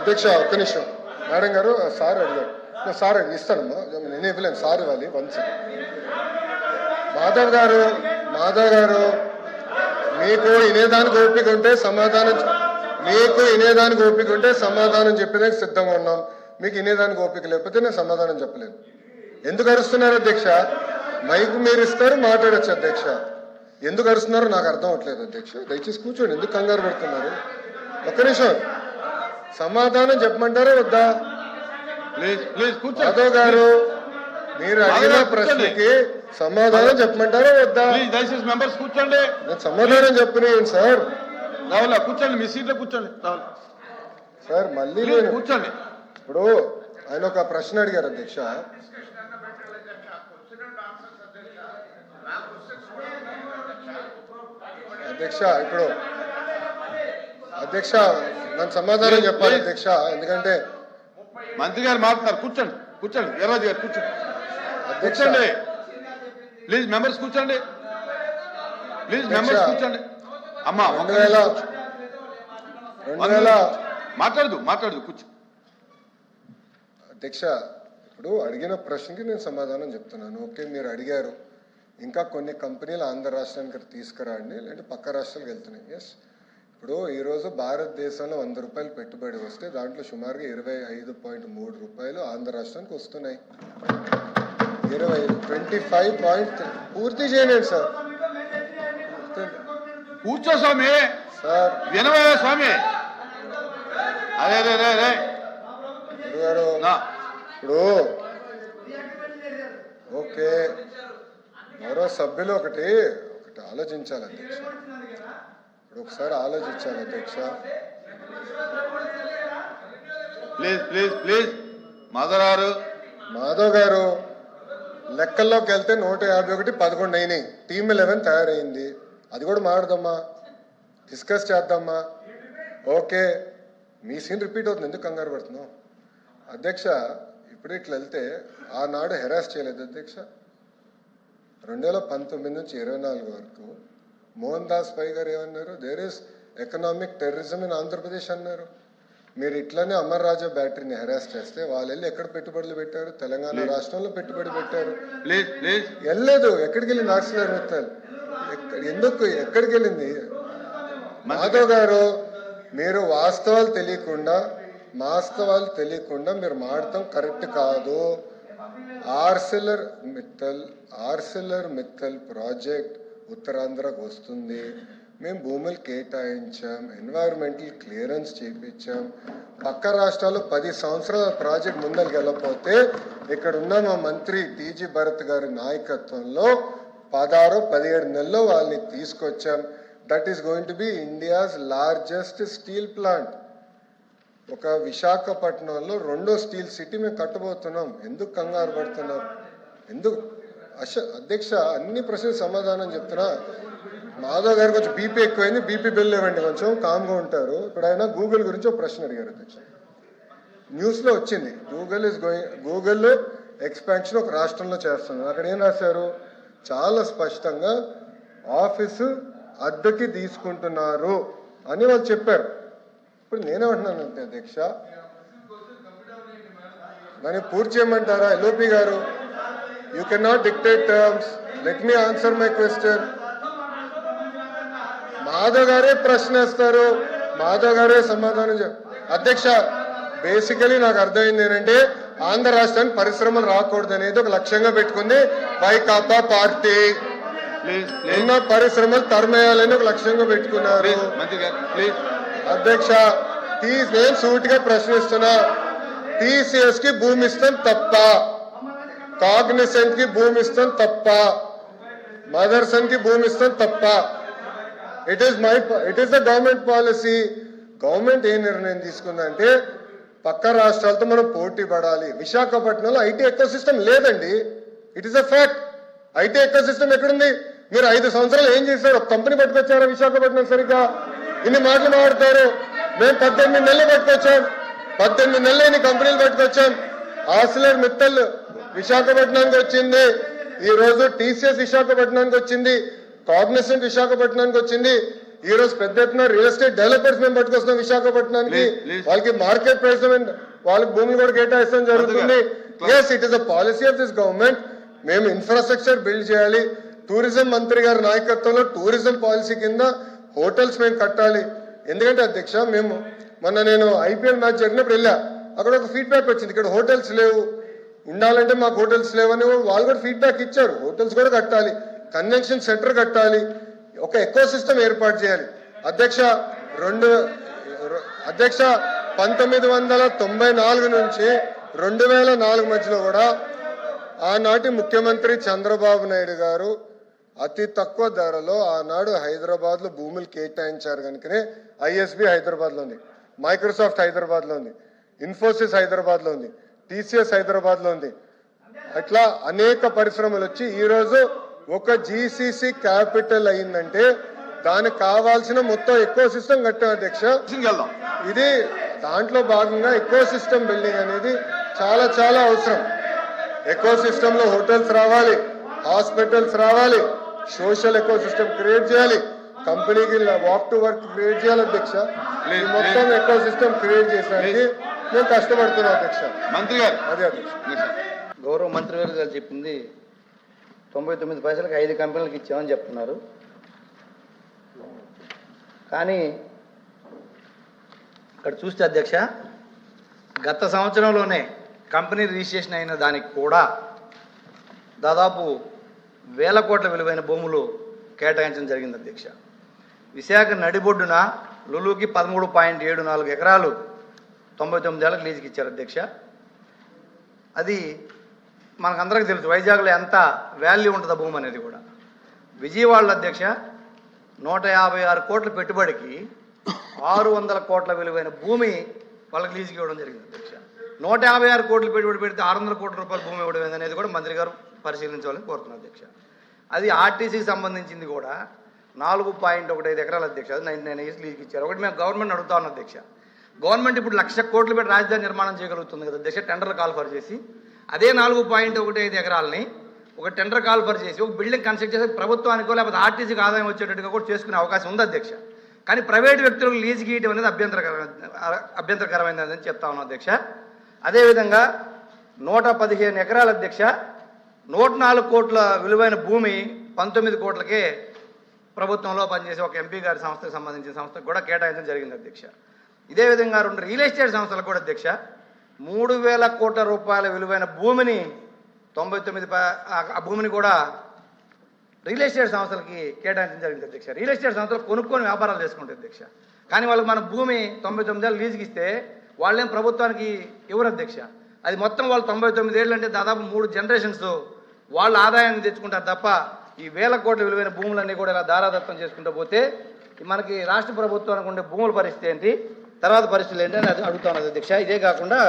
అధ్యక్ష ఒక్క నిమిషం మేడం గారు సార్ అడిగారు సార్ ఇస్తానమ్మా నేను ఇవ్వలేను సార్ ఇవ్వాలి వన్స్ మాధవ్ గారు మీకు వినేదానికి ఓపిక ఉంటే సమాధానం చెప్పేదానికి సిద్ధంగా ఉన్నాం. మీకు వినేదానికి ఓపిక లేకపోతే నేను సమాధానం చెప్పలేను. ఎందుకు అరుస్తున్నారు అధ్యక్ష? మైకు మీరు ఇస్తారు మాట్లాడచ్చు అధ్యక్ష. ఎందుకు అరుస్తున్నారో నాకు అర్థం అవట్లేదు అధ్యక్ష. దయచేసి కూర్చోండి. ఎందుకు కంగారు పెడుతున్నారు? ఒక్క నిమిషం సమాధానం చెప్పమంటారా వద్దా? మాధవ్ గారు మీరు అడిగిన ప్రశ్నకి సమాధానం చెప్పమంటారా వద్దా? దయచేసి మెంబర్స్ కూర్చోండి. నేను సమాధానం చెప్పినాను సార్. రావులా కూర్చోండి, మీ సీట్లో కూర్చోండి. సార్ మళ్ళీ కూర్చోండి. ఇప్పుడు ఆయన ఒక ప్రశ్న అడిగారు అధ్యక్ష. ఇప్పుడు అధ్యక్ష నన్ను సమాధానం చెప్పాలి అధ్యక్ష. ఎందుకంటే మంత్రి గారు మాట్లాడతారు. కూర్చోండి వీర్రాజు గారు కూర్చోండి. ప్లీజ్ మెంబర్స్ కూర్చోండి. అమ్మా మాట్లాడదు కూర్చో. అధ్యక్ష ఇప్పుడు అడిగిన ప్రశ్నకి నేను సమాధానం చెప్తున్నాను. ఓకే మీరు అడిగారు ఇంకా కొన్ని కంపెనీలు ఆంధ్ర రాష్ట్రానికి తీసుకురండి లేదంటే పక్క రాష్ట్రాలకు వెళ్తున్నాయి. ఎస్ ఇప్పుడు ఈరోజు భారతదేశంలో 100 రూపాయలు పెట్టుబడి వస్తే దాంట్లో సుమారుగా 25.3 రూపాయలు ఆంధ్ర రాష్ట్రానికి వస్తున్నాయి. 25 పూర్తి చేయండి సార్. కూర్చో స్వామి. సార్ వినవయ్య స్వామి. అదే గారు ఇప్పుడు ఓకే మరో సభ్యులు ఒకటి ఆలోచించాలి అధ్యక్ష. ఇప్పుడు ఒకసారి ఆలోచించాలి అధ్యక్ష. ప్లీజ్ మాధవ్ గారు లెక్కల్లోకి వెళ్తే 151 11 అయినాయి. టీమ్ 11 తయారైంది. అది కూడా మాట్లాడదామా, డిస్కస్ చేద్దామా? ఓకే మీ సీన్ రిపీట్ అవుతుంది. ఎందుకు కంగారు పడుతున్నావు అధ్యక్ష? ఇప్పుడు ఇట్లా వెళ్తే ఆనాడు హెరాస్ చేయలేదు అధ్యక్ష. 2019 నుంచి 24 వరకు మోహన్ దాస్ పై గారు ఏమన్నారు? There is economic terrorism in Andhra Pradesh అన్నారు. మీరు ఇట్లనే అమర్ రాజా బ్యాటరీని హెరాస్ చేస్తే వాళ్ళు వెళ్ళి ఎక్కడ పెట్టుబడులు పెట్టారు? తెలంగాణ రాష్ట్రంలో పెట్టుబడి పెట్టారు. వెళ్ళలేదు. ఎక్కడికి వెళ్ళింది ఆక్సిలర్ మిత్తల్? ఎక్కడికి వెళ్ళింది? మాధవ్ గారు మీరు వాస్తవాలు తెలియకుండా మీరు మాడటం కరెక్ట్ కాదు. ఆర్సిలర్ మిత్తల్ ప్రాజెక్ట్ ఉత్తరాంధ్రకు వస్తుంది. మేము భూములు కేటాయించాం, ఎన్వైరన్మెంటల్ క్లియరెన్స్ చేయించాం. పక్క రాష్ట్రాల్లో 10 సంవత్సరాల ప్రాజెక్ట్ ముందరికి వెళ్ళకపోతే ఇక్కడ ఉన్న మా మంత్రి టీజీ భరత్ గారి నాయకత్వంలో 16-17 నెలల్లో వాళ్ళని తీసుకొచ్చాం. That is going to be India's largest steel plant. ఒక విశాఖపట్నంలో 2వ స్టీల్ సిటీ మేము కట్టబోతున్నాం. ఎందుకు కంగారు పడుతున్నారు? ఎందుకు అధ్యక్ష? అన్ని ప్రశ్నలు సమాధానం చెప్తున్నా. మాధవ్ గారు కొంచెం బీపీ ఎక్కువైంది. బీపీ బిల్ ఇవ్వండి, కొంచెం కామ్గా ఉంటారు. ఇప్పుడు ఆయన గూగుల్ గురించి ఒక ప్రశ్న అడిగారు అధ్యక్ష. న్యూస్లో వచ్చింది గూగుల్ ఎక్స్పాన్షన్ ఒక రాష్ట్రంలో చేస్తున్నారు. అక్కడ ఏం రాశారు? చాలా స్పష్టంగా ఆఫీసు అద్దెకి తీసుకుంటున్నారు అని వాళ్ళు చెప్పారు. ఇప్పుడు నేనేమంటున్నానంటే అధ్యక్ష దాన్ని పూర్తి చేయమంటారా? ఎల్ఓపి గారు you can not dictate terms. Let me answer my question. Madhav గారే ప్రశ్న వేస్తారు, మాధవ్ గారే సమాధానం అధ్యక్ష బేసికలీ నాకు అర్థమైంది ఏంటంటే ఆంధ్ర రాష్ట్రానికి పరిశ్రమలు రాకూడదు అనేది ఒక లక్ష్యంగా పెట్టుకుంది వైకాపా పార్టీ. ఉన్న పరిశ్రమలు తరమేయాలని ఒక లక్ష్యంగా పెట్టుకున్నారు అధ్యక్ష. నేను సూటిగా ప్రశ్నిస్తున్నా. టీసీఎస్ కి భూమి ఇస్తాం తప్ప, కాగ్నిసెంట్ కి భూమి ఇస్తాం తప్ప, మదర్సన్ కి భూమి ఇస్తాం తప్ప. It is the government policy. Government ఏ నిర్ణయం తీసుకుందంటే పక్క రాష్ట్రాలతో మనం పోటీ పడాలి. విశాఖపట్నంలో ఐటీ ఎకో సిస్టమ్ లేదండి. It is a fact. IT ecosystem ఎక్కడుంది? మీరు 5 సంవత్సరాలు ఏం చేశారు? ఒక కంపెనీ పట్టుకొచ్చారా విశాఖపట్నం? సరిగ్గా ఇన్ని మాటలు మాట్లాడతారు. మేము 18 నెలలు పట్టుకొచ్చాం. 18 నెలలు ఇన్ని కంపెనీలు పట్టుకొచ్చాం. ఆర్సిలర్ మిత్తల్ విశాఖపట్నానికి వచ్చింది. ఈ రోజు టీసీఎస్ విశాఖపట్నానికి వచ్చింది. కాగ్నిసెంట్ విశాఖపట్నానికి వచ్చింది. ఈ రోజు పెద్ద ఎత్తున రియల్ ఎస్టేట్ డెవలపర్స్ మేము పట్టుకొస్తున్నాం విశాఖపట్నానికి. Please. వాళ్ళకి మార్కెట్ ప్రైస్ వాళ్ళకి భూములు కూడా కేటాయిస్తాం జరుగుతుంది. Yes, it is a policy of this government. మేము ఇన్ఫ్రాస్ట్రక్చర్ బిల్డ్ చేయాలి. టూరిజం మంత్రి గారి నాయకత్వంలో టూరిజం పాలసీ కింద హోటల్స్ మేము కట్టాలి. ఎందుకంటే అధ్యక్ష, మేము నేను IPL మ్యాచ్ జరిగినప్పుడు వెళ్ళా, అక్కడ ఒక ఫీడ్బ్యాక్ వచ్చింది, ఇక్కడ హోటల్స్ లేవు, ఉండాలంటే మాకు హోటల్స్ లేవని వాళ్ళు కూడా ఫీడ్బ్యాక్ ఇచ్చారు. హోటల్స్ కూడా కట్టాలి, కన్వెన్షన్ సెంటర్ కట్టాలి, ఒక ఎకో సిస్టమ్ ఏర్పాటు చేయాలి. అధ్యక్ష 1994 నుంచి 2004 మధ్యలో కూడా ఆనాటి ముఖ్యమంత్రి చంద్రబాబు నాయుడు గారు అతి తక్కువ ధరలో ఆనాడు హైదరాబాద్ లో భూములు కేటాయించారు కనుకనే ISB హైదరాబాద్ లో ఉంది, మైక్రోసాఫ్ట్ హైదరాబాద్ లో ఉంది, ఇన్ఫోసిస్ హైదరాబాద్ లో ఉంది, TCS హైదరాబాద్ లో ఉంది. అట్లా అనేక పరిశ్రమలు వచ్చి ఈ రోజు ఒక GCC క్యాపిటల్ అయిందంటే దానికి కావాల్సిన మొత్తం ఎకో సిస్టమ్ కట్టాం అధ్యక్ష. వెళ్దాం. ఇది దాంట్లో భాగంగా ఎకో సిస్టమ్ బిల్డింగ్ అనేది చాలా చాలా అవసరం. ఎకో సిస్టమ్ లో హోటల్స్ రావాలి, హాస్పిటల్స్ రావాలి, సోషల్ ఎకో సిస్టమ్ క్రియేట్ చేయాలి, కంపెనీకి వాక్ టు వర్క్ క్రియేట్ చేయాలి అధ్యక్ష. ఈ మొత్తం ఎకో సిస్టమ్ క్రియేట్ చేసడానికి మేము కష్టపడుతున్నాం అధ్యక్ష. మంత్రి గారు అదే అధ్యక్ష. గౌరవ మంత్రి గారు చెప్పింది 99 పైసలకు 5 కంపెనీలకు ఇచ్చామని చెప్తున్నారు. కానీ ఇక్కడ చూస్తే అధ్యక్ష, గత సంవత్సరంలోనే కంపెనీ రిజిస్ట్రేషన్ అయిన దానికి కూడా దాదాపు 1000 కోట్ల విలువైన భూములు కేటాయించడం జరిగింది అధ్యక్ష. విశాఖ నడిబొడ్డున లులుకి 13.74 ఎకరాలు 99 ఏళ్ళకి లీజుకి ఇచ్చారు అధ్యక్ష. అది మనకందరికీ తెలుసు, వైజాగ్లో ఎంత వాల్యూ ఉంటుందో భూమి అనేది కూడా. విజయవాడలో అధ్యక్ష 156 కోట్ల పెట్టుబడికి 600 కోట్ల విలువైన భూమి వాళ్ళకి లీజుకి ఇవ్వడం జరిగింది అధ్యక్ష. 156 కోట్లు పెట్టుబడి పెడితే 600 కోట్ల రూపాయల భూమి ఇవ్వడం అనేది కూడా మంత్రి గారు పరిశీలించాలని కోరుతున్నారు అధ్యక్ష. అది ఆర్టీసీకి సంబంధించింది కూడా 4.15 ఎకరాల అధ్యక్ష. అది 99 ఇయర్స్ లీజుకి ఇచ్చారు. ఒకటి మేము గవర్నమెంట్ అడుగుతా ఉన్నాం అధ్యక్ష. గవర్నమెంట్ ఇప్పుడు 1,00,000 కోట్లు పెట్టి రాజధాని నిర్మాణం చేయగలుగుతుంది కదా అధ్యక్ష, టెండర్లు కాల్ఫర్ చేసి. అదే 4.15 ఎకరాలని ఒక టెండర్ కాల్ఫర్ చేసి ఒక బిల్డింగ్ కన్స్ట్రక్ట్ చేసి ప్రభుత్వానికో లేకపోతే ఆర్టీసీకి ఆదాయం వచ్చేటట్టుగా కూడా చేసుకునే అవకాశం ఉంది అధ్యక్ష. కానీ ప్రైవేట్ వ్యక్తులకు లీజుకి ఇవ్వడం అనేది అభ్యంతరకరమైనదని చెప్తా ఉన్నాం అధ్యక్ష. అదేవిధంగా 115 ఎకరాల అధ్యక్ష, 104 కోట్ల విలువైన భూమి 19 కోట్లకే ప్రభుత్వంలో పనిచేసే ఒక MP గారి సంస్థకు సంబంధించిన సంస్థకు కూడా కేటాయించడం జరిగింది అధ్యక్ష. ఇదే విధంగా 2 రియల్ ఎస్టేట్ సంస్థలకు కూడా అధ్యక్ష 3,000 కోట్ల రూపాయల విలువైన భూమిని 99 ఆ భూమిని కూడా రియల్ ఎస్టేట్ సంస్థలకి కేటాయించడం జరిగింది అధ్యక్ష. రియల్ ఎస్టేట్ సంస్థలు కొనుక్కొని వ్యాపారాలు చేసుకుంటాయి అధ్యక్ష. కానీ వాళ్ళకి మన భూమి 99 ఏళ్ళు లీజుకి ఇస్తే వాళ్ళేం ప్రభుత్వానికి ఇవ్వరు అధ్యక్ష. అది మొత్తం వాళ్ళు 99 ఏళ్ళు అంటే దాదాపు 3 జనరేషన్స్ వాళ్ళ ఆదాయాన్ని తెచ్చుకుంటారు తప్ప ఈ 1000 కోట్ల విలువైన భూములన్నీ కూడా ఇలా దారాదత్తం చేసుకుంటూ పోతే మనకి రాష్ట్ర ప్రభుత్వానికి ఉండే భూముల పరిస్థితి ఏంటి, తర్వాత పరిస్థితులు ఏంటి అని అడుగుతున్నది అధ్యక్ష. ఇదే కాకుండా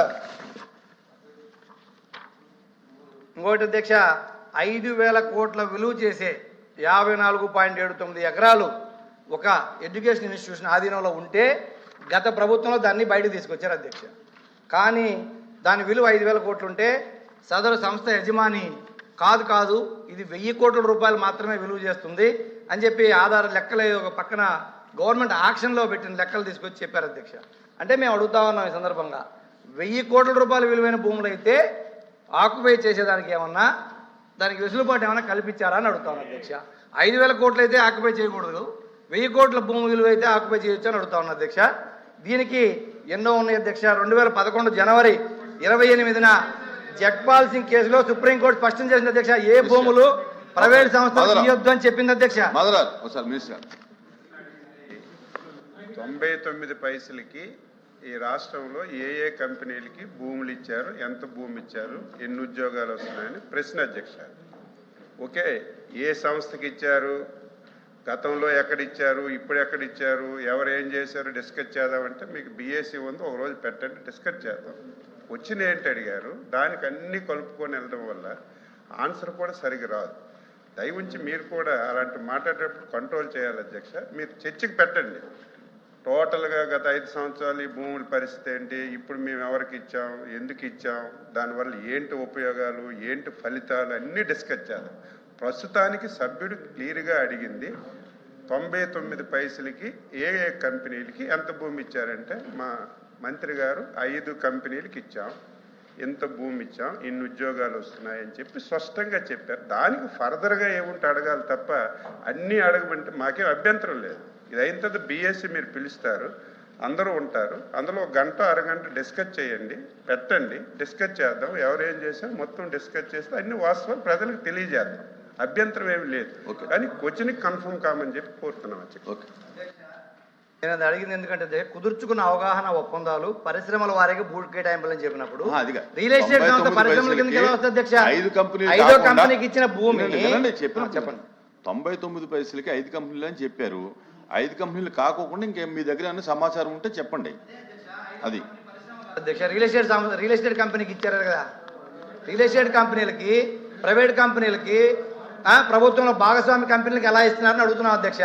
ఇంకోటి అధ్యక్ష, 5,000 కోట్ల విలువ చేసే 54.79 ఎకరాలు ఒక ఎడ్యుకేషన్ ఇన్స్టిట్యూషన్ ఆధీనంలో ఉంటే గత ప్రభుత్వంలో దాన్ని బయటకు తీసుకొచ్చారు అధ్యక్ష. కానీ దాని విలువ 5,000 కోట్లు ఉంటే సదరు సంస్థ యజమాని కాదు ఇది 1,000 కోట్ల రూపాయలు మాత్రమే విలువ చేస్తుంది అని చెప్పి ఆధార లెక్కలు ఒక పక్కన గవర్నమెంట్ ఆక్షన్లో పెట్టిన లెక్కలు తీసుకొచ్చి చెప్పారు అధ్యక్ష. అంటే మేము అడుగుతా ఉన్నాం ఈ సందర్భంగా, 1,000 కోట్ల రూపాయల విలువైన భూములు అయితే ఆక్యుపై చేసేదానికి ఏమన్నా దానికి వెసులుబాటు ఏమైనా కల్పించారా అని అడుగుతాను అధ్యక్ష. 5,000 కోట్లు అయితే ఆక్యుపై చేయకూడదు, 1,000 కోట్ల భూమి విలువ అయితే ఆక్యుపై చేయొచ్చు అని అడుగుతా ఉన్నా అధ్యక్ష. దీనికి ఎన్నో ఉన్నాయి అధ్యక్ష. 2011 జనవరి 28న జగ్పాల్ సింగ్ కేసులో సుప్రీంకోర్టు స్పష్టం చేసింది అధ్యక్ష, ఏ భూములు ప్రైవేట్ సంస్థలు ఇవ్వద్దు అని చెప్పింది అధ్యక్ష. 99 పైసలకి ఈ రాష్ట్రంలో ఏ కంపెనీలకి భూములు ఇచ్చారు, ఎంత భూమి ఇచ్చారు, ఎన్ని ఉద్యోగాలు వస్తున్నాయని ప్రశ్న అధ్యక్ష. ఓకే, ఏ సంస్థకి ఇచ్చారు, గతంలో ఎక్కడిచ్చారు, ఇప్పుడు ఎక్కడిచ్చారు, ఎవరు ఏం చేశారు డిస్కస్ చేద్దామంటే మీకు BSc ఉంది, ఒక రోజు పెట్టండి డిస్కస్ చేద్దాం. వచ్చిన ఏంటి అడిగారు, దానికి అన్నీ కలుపుకొని వెళ్ళడం వల్ల ఆన్సర్ కూడా సరిగ్గా రాదు. దయవుంచి మీరు కూడా అలాంటి మాట్లాడేటప్పుడు కంట్రోల్ చేయాలి అధ్యక్ష. మీరు చర్చకి పెట్టండి టోటల్గా గత 5 సంవత్సరాలు ఈ భూముల పరిస్థితి ఏంటి, ఇప్పుడు మేము ఎవరికి ఇచ్చాం, ఎందుకు ఇచ్చాం, దానివల్ల ఏంటి ఉపయోగాలు, ఏంటి ఫలితాలు అన్నీ డిస్కస్ చేద్దాం. ప్రస్తుతానికి సభ్యుడు క్లియర్గా అడిగింది 99 పైసలకి ఏ ఏ కంపెనీలకి ఎంత భూమి ఇచ్చారంటే మా మంత్రి గారు 5 కంపెనీలకి ఇచ్చాం, ఎంత భూమి ఇచ్చాం, ఇన్ని ఉద్యోగాలు వస్తున్నాయని చెప్పి స్పష్టంగా చెప్పారు. దానికి ఫర్దర్గా ఏముంటే అడగాలి తప్ప అన్నీ అడగమంటే మాకేం అభ్యంతరం లేదు. ఇది అయిన తర్వాత బీఎస్సీ మీరు పిలుస్తారు, అందరూ ఉంటారు, అందులో ఒక గంట అరగంట డిస్కస్ చేయండి, పెట్టండి, డిస్కస్ చేద్దాం, ఎవరేం చేసాం మొత్తం డిస్కస్ చేస్తే అన్ని వాస్తవాలు ప్రజలకు తెలియజేద్దాం. అభ్యంతరం ఏమి లేదు, కానీ క్వశ్చన్కి కన్ఫర్మ్ కామని చెప్పి కోరుతున్నాం. నేను అది అడిగింది ఎందుకంటే కుదుర్చుకున్న అవగాహన ఒప్పందాలు పరిశ్రమల వారికి భూమి కేటాయింపులని చెప్పినప్పుడు రియల్ ఎస్టేట్ సంస్థ పరిశ్రమల కిందకి ఎలా వస్తుంది అధ్యక్ష? 5వ కంపెనీకి ఇచ్చిన భూమిని చెప్పండి. 99 పైసలకి 5 కంపెనీలు అని చెప్పారు. 5 కంపెనీలు కాకోకుండా ఇంకేం మీ దగ్గర అన్న సమాచారం ఉంటే చెప్పండి. అది అధ్యక్ష రియల్ ఎస్టేట్ కంపెనీకి ఇచ్చారు కదా, రియల్ ఎస్టేట్ కంపెనీలకి ప్రైవేట్ కంపెనీలకి ప్రభుత్వంలో భాగస్వామి కంపెనీలకు ఎలా ఇస్తున్నారని అడుగుతున్నాం అధ్యక్ష.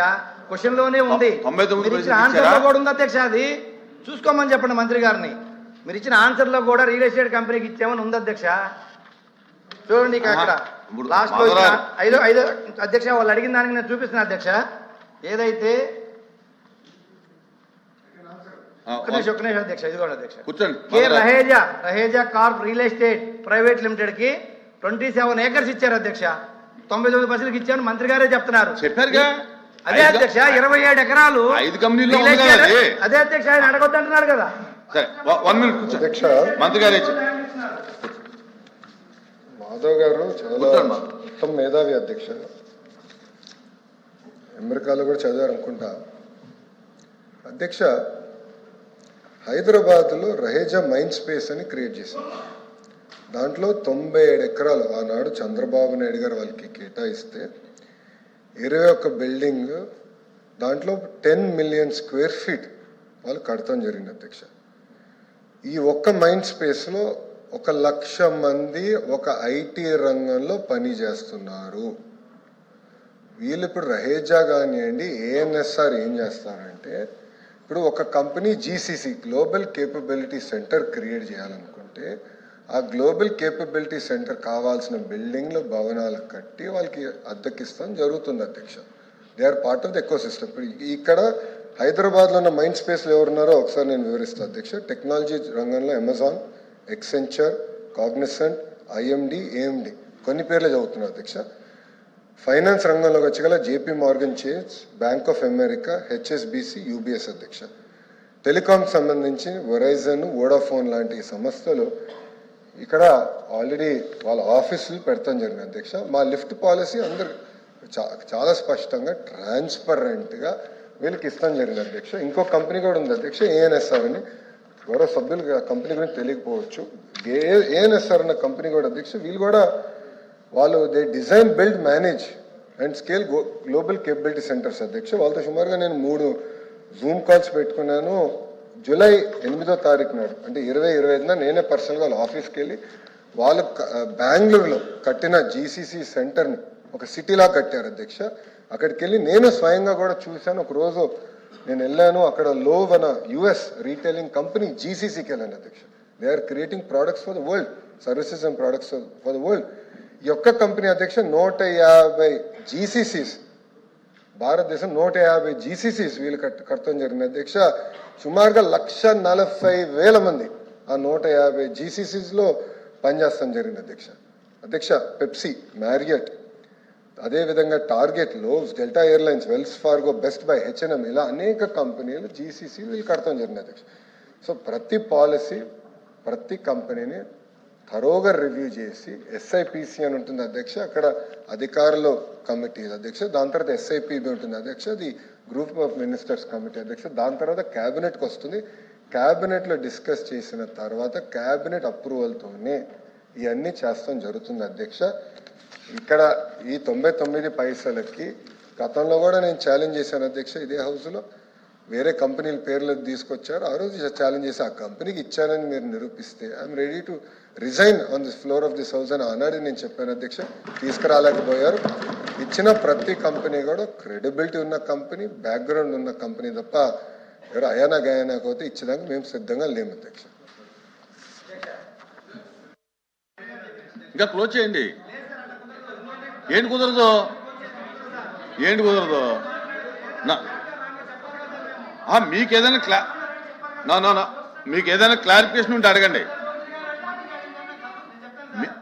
క్వశ్చన్ లోనే ఉంది, మీరు ఇచ్చిన ఆన్సర్ లో కూడా ఉంది అధ్యక్ష. అది చూసుకోమని చెప్పండి మంత్రి గారిని. మీరు ఇచ్చిన ఆన్సర్ లో కూడా రియల్ ఎస్టేట్ కంపెనీకి ఇచ్చామని ఉంది అధ్యక్ష. చూడండి అక్కడ లాస్ట్ లో ఐదో అధ్యక్ష వాళ్ళు అడిగిన దానికి నేను చూపిస్తున్నా అధ్యక్ష. ఏదైతే ఒక్క నిమిషం అధ్యక్ష, ఇదిగోండి అధ్యక్ష. K Raheja corp real estate private limited కి 27 acres ఇచ్చారు అధ్యక్ష. 99 పైసలకి ఇచ్చాను మంత్రి గారే చెప్తున్నారు. చెప్పారుగా. అదే అధ్యక్ష 27 ఎకరాలు 5 కంపెనీలు. అదే అధ్యక్ష ఆయన అడగొద్దు అంటున్నారు కదా. అధ్యక్ష మంత్రి గారే మాధవ్ గారు చాలా ఉత్తమ మేధావి అధ్యక్ష. అమెరికాలో కూడా చదివారు అనుకుంటా అధ్యక్ష. హైదరాబాద్లో రహేజా మైండ్ స్పేస్ అని క్రియేట్ చేశారు. దాంట్లో 97 ఎకరాలు ఆనాడు చంద్రబాబు నాయుడు గారు వాళ్ళకి కేటాయిస్తే 21 బిల్డింగ్, దాంట్లో 10 million square feet వాళ్ళు కడతాం జరిగింది అధ్యక్ష. ఈ ఒక్క మైండ్ స్పేస్లో 1,00,000 మంది ఒక ఐటీ రంగంలో పని చేస్తున్నారు. వీళ్ళు ఇప్పుడు రహేజా కానివ్వండి, ఏఎన్ఎస్ఆర్ ఏం చేస్తారంటే, ఇప్పుడు ఒక company GCC global capability centre create చేయాలనుకుంటే ఆ గ్లోబల్ కేపబిలిటీ సెంటర్ కావాల్సిన బిల్డింగ్లు భవనాలు కట్టి వాళ్ళకి అద్దెకిస్తాం జరుగుతుంది అధ్యక్ష. They are part of the ecosystem. ఇప్పుడు ఇక్కడ హైదరాబాద్లో ఉన్న మైండ్ స్పేస్లో ఎవరున్నారో ఒకసారి నేను వివరిస్తాను అధ్యక్ష. టెక్నాలజీ రంగంలో Amazon, Accenture, Cognizant, IMD, AMD కొన్ని పేర్లే చదువుతున్నారు అధ్యక్ష. ఫైనాన్స్ రంగంలోకి వచ్చగల JP Morgan Chase, Bank of America, HSBC, UBS అధ్యక్ష. టెలికాం సంబంధించి వెరైజన్, వోడాఫోన్ లాంటి సంస్థలు ఇక్కడ ఆల్రెడీ వాళ్ళ ఆఫీసులు పెడతాం జరిగింది అధ్యక్ష. మా లిఫ్ట్ పాలసీ అందరు చాలా స్పష్టంగా ట్రాన్స్పరెంట్గా వీళ్ళకి ఇస్తాం జరిగింది అధ్యక్ష. ఇంకో కంపెనీ కూడా ఉంది అధ్యక్ష, ఏఎన్ఎస్ఆర్ అని. గౌరవ సభ్యులు కంపెనీ గురించి తెలియకపోవచ్చు. ఏఎన్ఎస్ఆర్ అన్న కంపెనీ కూడా అధ్యక్ష, వీళ్ళు కూడా వాళ్ళు they design, build, manage and scale global capability centres అధ్యక్ష. వాళ్ళతో సుమారుగా నేను 3 జూమ్ కాల్స్ పెట్టుకున్నాను. జూలై 8వ తారీఖు నాడు, అంటే 2025 నేనే పర్సనల్గా వాళ్ళ ఆఫీస్కి వెళ్ళి వాళ్ళు బెంగళూరులో కట్టిన జీసీసీ సెంటర్ని ఒక సిటీలా కట్టారు అధ్యక్ష. అక్కడికి వెళ్ళి నేను స్వయంగా కూడా చూశాను. ఒకరోజు నేను వెళ్ళాను, అక్కడ లోవ్ అన్న యుఎస్ రీటైలింగ్ కంపెనీ జీసీసీకి వెళ్ళాను అధ్యక్ష. They are creating products for the world, services and products for the world. ఈ యొక్క కంపెనీ అధ్యక్ష 150 జీసీసీస్, భారతదేశం 150 జీసీసీస్ వీళ్ళు కడతాం జరిగింది అధ్యక్ష. సుమారుగా 1,40,000 మంది ఆ 150 జీసీసీస్లో పనిచేస్తాం జరిగింది అధ్యక్ష. అధ్యక్ష పెప్సీ, మ్యారియట్, అదేవిధంగా Target, Lowe's, Delta Airlines, Wells Fargo, Best Buy, H and M ఇలా అనేక కంపెనీలు జీసీసీ వీళ్ళు కడతాం జరిగింది అధ్యక్ష. సో ప్రతి పాలసీ, ప్రతి కంపెనీని థరోగా రివ్యూ చేసి ఎస్ఐపిసి అని ఉంటుంది అధ్యక్ష, అక్కడ అధికారులు కమిటీ అధ్యక్ష. దాని తర్వాత ఎస్ఐపిబి ఉంటుంది అధ్యక్ష, అది గ్రూప్ ఆఫ్ మినిస్టర్స్ కమిటీ అధ్యక్ష. దాని తర్వాత క్యాబినెట్కి వస్తుంది. క్యాబినెట్లో డిస్కస్ చేసిన తర్వాత క్యాబినెట్ అప్రూవల్తోనే ఇవన్నీ చేస్తాం జరుగుతుంది అధ్యక్ష. ఇక్కడ ఈ 99 పైసలకి గతంలో కూడా నేను ఛాలెంజ్ చేశాను అధ్యక్ష. ఇదే హౌస్లో వేరే కంపెనీల పేర్లు తీసుకొచ్చారు. ఆ రోజు ఛాలెంజ్ చేసి ఆ కంపెనీకి ఇచ్చానని మీరు నిరూపిస్తే I'm ready to resign on this floor of this house అని ఆనాడు నేను చెప్పాను అధ్యక్ష. తీసుకురాలేకపోయారు. ఇచ్చిన ప్రతి కంపెనీ కూడా క్రెడిబిలిటీ ఉన్న కంపెనీ, బ్యాక్గ్రౌండ్ ఉన్న కంపెనీ తప్ప ఎవరు అయానా గయానా పోతే ఇచ్చేదానికి మేము సిద్ధంగా లేము అధ్యక్ష. ఇంకా క్లోజ్ చేయండి. ఏంటి కుదరదు? మీకు ఏదైనా మీకు ఏదైనా క్లారిఫికేషన్ ఉంటే అడగండి.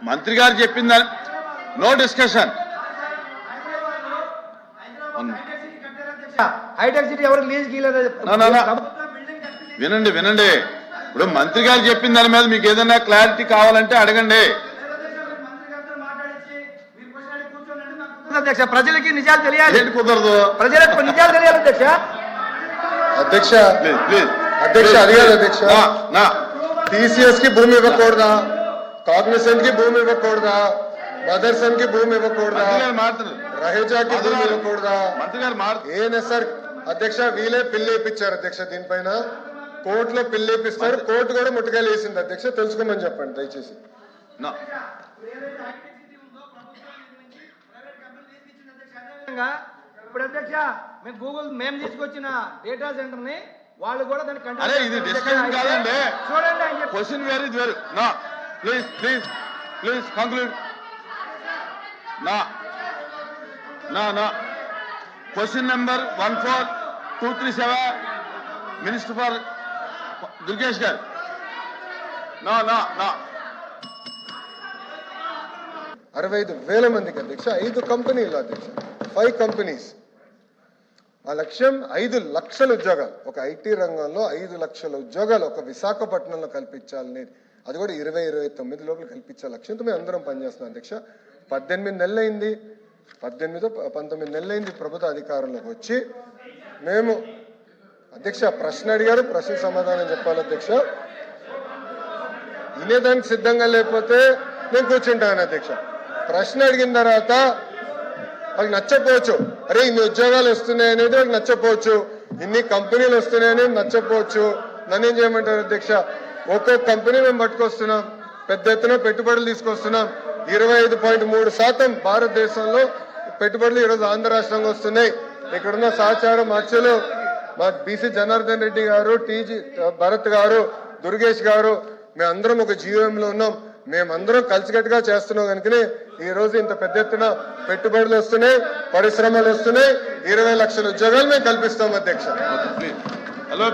మంత్రి గారు చెప్పిందా? No discussion. హైటెక్ సిటీ ఎవరు లీజ్కి వినండి. ఇప్పుడు మంత్రి గారు చెప్పిన దాని మీద మీకు ఏదైనా క్లారిటీ కావాలంటే అడగండి. అధ్యక్ష, ప్రజలకి నిజాలు తెలియాలి. ఏంటి కుదరదు? ప్రజలకు నిజాలు తెలియాలి అధ్యక్ష. అధ్యక్ష ప్లీజ్ అధ్యక్ష అది కాదు అధ్యక్ష. టీసీఎస్ కి భూమి ఇవ్వకూడదా? కాగ్నిసెంట్ కి భూమి ఇవ్వకూడదా? మదర్సన్ కి భూమి ఇవ్వకూడదా? రహేజాకి భూమి ఇవ్వకూడదా? ఏఎన్ఎస్ఆర్ అధ్యక్ష వీలే పిల్లేపించారు అధ్యక్ష. దీనిపైన కోర్టులో పిల్లేపిస్తారు. కోర్టు కూడా ముట్టుకాయలు వేసింది అధ్యక్ష. తెలుసుకోమని చెప్పండి దయచేసి. ఇప్పుడు అధ్యక్ష మేము తీసుకొచ్చిన డేటా సెంటర్ ని వాళ్ళు కూడా దాన్ని అరే ఇది డిస్కషన్ కాదండి. చూడండి క్వశ్చన్ వేరు ఇది వేరు. Please conclude. Question number 14237 minister for Durgesh గారు. నా 65,000 మందికి అధ్యక్ష 5 కంపెనీలు అధ్యక్ష 5 కంపెనీస్. ఆ లక్ష్యం 5 లక్షల ఉద్యోగాలు. ఒక ఐటీ రంగంలో 5 లక్షల ఉద్యోగాలు ఒక విశాఖపట్నంలో కల్పించాలనేది, అది కూడా 2029 లోపల కల్పించే లక్ష్యంతో మేము అందరం పనిచేస్తున్నాం అధ్యక్ష. 18 నెలలైంది, 19 నెలలైంది ప్రభుత్వ అధికారంలోకి వచ్చి. మేము అధ్యక్ష ప్రశ్న అడిగారు, ప్రశ్న సమాధానం చెప్పాలి అధ్యక్ష. వినేదానికి సిద్ధంగా లేకపోతే నేను కూర్చుంటాను అధ్యక్ష. ప్రశ్న అడిగిన తర్వాత వాళ్ళకి నచ్చపోవచ్చు, అరే ఇన్ని ఉద్యోగాలు వస్తున్నాయి అనేది వాళ్ళకి నచ్చపోవచ్చు, ఇన్ని కంపెనీలు వస్తున్నాయని నచ్చపోవచ్చు. నన్ను ఏం చేయమంటారు అధ్యక్ష? ఒక్కొక్క కంపెనీ మేము పట్టుకొస్తున్నాం, పెద్ద ఎత్తున పెట్టుబడులు తీసుకొస్తున్నాం. 25.3% భారతదేశంలో పెట్టుబడులు ఈరోజు ఆంధ్ర రాష్ట్రంగా వస్తున్నాయి. ఇక్కడున్న సహచారం అధ్యక్షులు మా బీసీ జనార్దన్ రెడ్డి గారు, టీజీ భరత్ గారు, దుర్గేష్ గారు, మేమందరం ఒక జీవోఎంలో ఉన్నాం. మేమందరం కలిసికట్టుగా చేస్తున్నాం కనుకనే ఈ రోజు ఇంత పెద్ద ఎత్తున పెట్టుబడులు వస్తున్నాయి, పరిశ్రమలు వస్తున్నాయి, 20 లక్షల ఉద్యోగాలు మేము కల్పిస్తాం అధ్యక్ష. హలో